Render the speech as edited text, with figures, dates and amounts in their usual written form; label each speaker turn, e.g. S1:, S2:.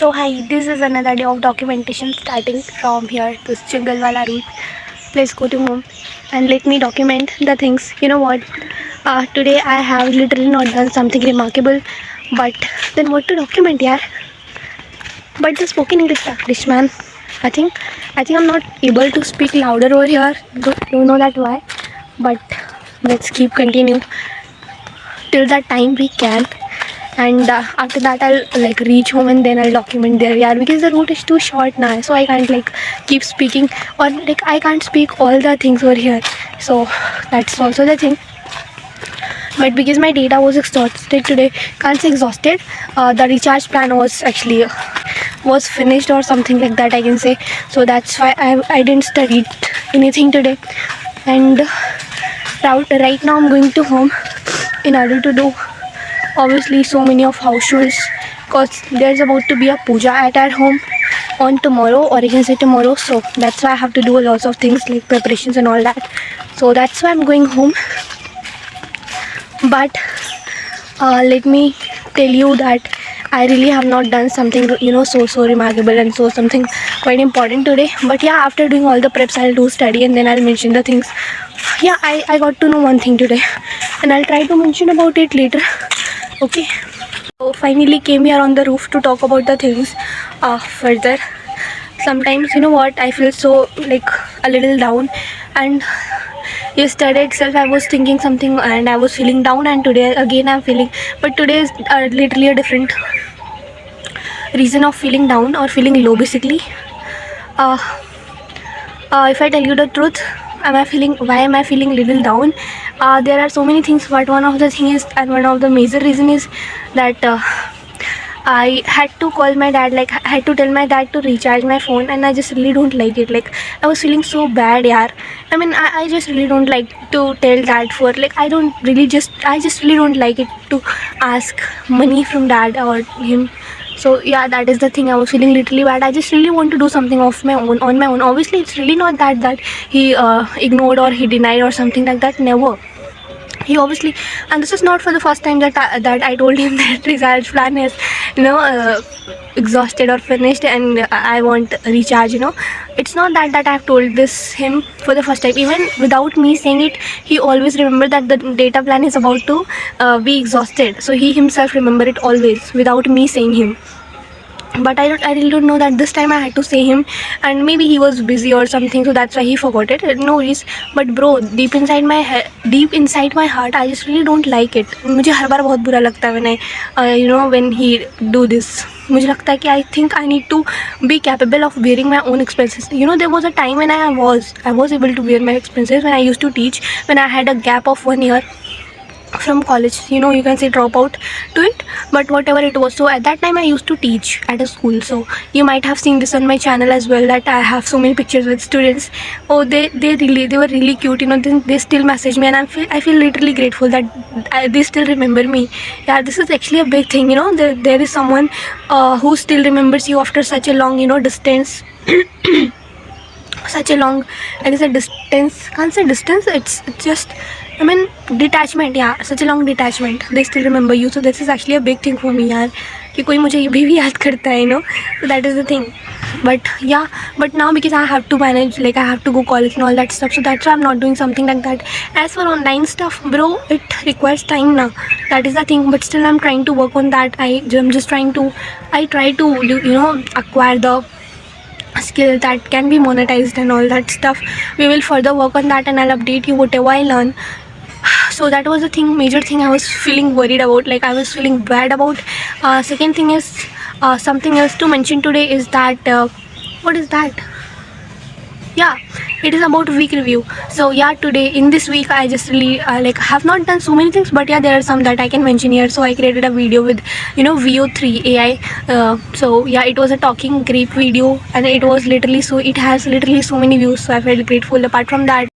S1: So hi, this is another day of documentation starting from here to Chingalwala route. Let's go to home and let me document the things. You know what? Today I have literally not done something remarkable, but then what to document, yeah? But the spoken English practice, man. I think I'm not able to speak louder over here. Don't know that why, but let's keep continue till that time we can. And after that I'll like reach home and then I'll document there, yeah, because the route is too short now, so I can't like keep speaking, or like I can't speak all the things over here. So that's also the thing. But because my data was exhausted today, can't say exhausted, the recharge plan was actually was finished or something like that, I can say. So that's why I didn't study anything today. And right now I'm going to home in order to do obviously so many of house chores, because there's about to be a puja at our home on tomorrow, or I can say tomorrow. So that's why I have to do lots of things like preparations and all that. So that's why I'm going home. But let me tell you that I really have not done something so remarkable and so something quite important today. But yeah, after doing all the preps I'll do study and then I'll mention the things. Yeah, I got to know one thing today and I'll try to mention about it later. Okay, so finally came here on the roof to talk about the things further. Sometimes, you know what, I feel so like a little down, and yesterday itself I was thinking something and I was feeling down, and today again I'm feeling, but today is literally a different reason of feeling down or feeling low basically. uh, if I tell you the truth, why am I feeling little down? There are so many things, but one of the thing is, and one of the major reason is that I had to call my dad, like I had to tell my dad to recharge my phone, and I just really don't like it. Like I was feeling so bad, yaar. I mean, I just really don't like to tell dad for, like I just really don't like it to ask money from dad or him. So yeah, that is the thing. I was feeling literally bad. I just really want to do something of my own, on my own. Obviously, it's really not that he ignored or he denied or something like that. Never. He obviously, and this is not for the first time that I told him that recharge plan is exhausted or finished and I want recharge. It's not that I've told this him for the first time. Even without me saying it, he always remember that the data plan is about to be exhausted. So he himself remember it always without me saying him. But I really don't know that this time I had to say him, and maybe he was busy or something, so that's why he forgot it. No worries. But bro, deep inside my heart, I just really don't like it. मुझे हर बार बहुत बुरा लगता है when I when he do this. मुझे लगता है कि I think I need to be capable of bearing my own expenses. There was a time when I was able to bear my expenses when I used to teach, when I had a gap of 1 year from college, you can say drop out to it, but whatever it was. So at that time I used to teach at a school, so you might have seen this on my channel as well, that I have so many pictures with students. Oh, they were really cute. They still message me, and I feel literally grateful that they still remember me. Yeah, this is actually a big thing. There is someone who still remembers you after such a long distance. Such a long, I can say distance, can't say distance, it's just, I mean detachment. Yeah, such a long detachment, they still remember you. So this is actually a big thing for me, yaar, कि कोई मुझे ये भी याद करता है, so that is the thing. But yeah, but now because I have to manage, like I have to go college and all that stuff, so that's why I'm not doing something like that. As for online stuff, bro, it requires time now, that is the thing. But still I'm trying to work on that. I try to acquire the skill that can be monetized and all that stuff. We will further work on that and I'll update you whatever I learn. So that was the thing, major thing I was feeling worried about, like I was feeling bad about. Second thing is something else to mention today is that what is that? Yeah, it is about week review. So yeah, today in this week I just really have not done so many things, but yeah, there are some that I can mention here. So I created a video with VO3 AI. So yeah, it was a talking grape video, and it has literally so many views, so I felt grateful. Apart from that,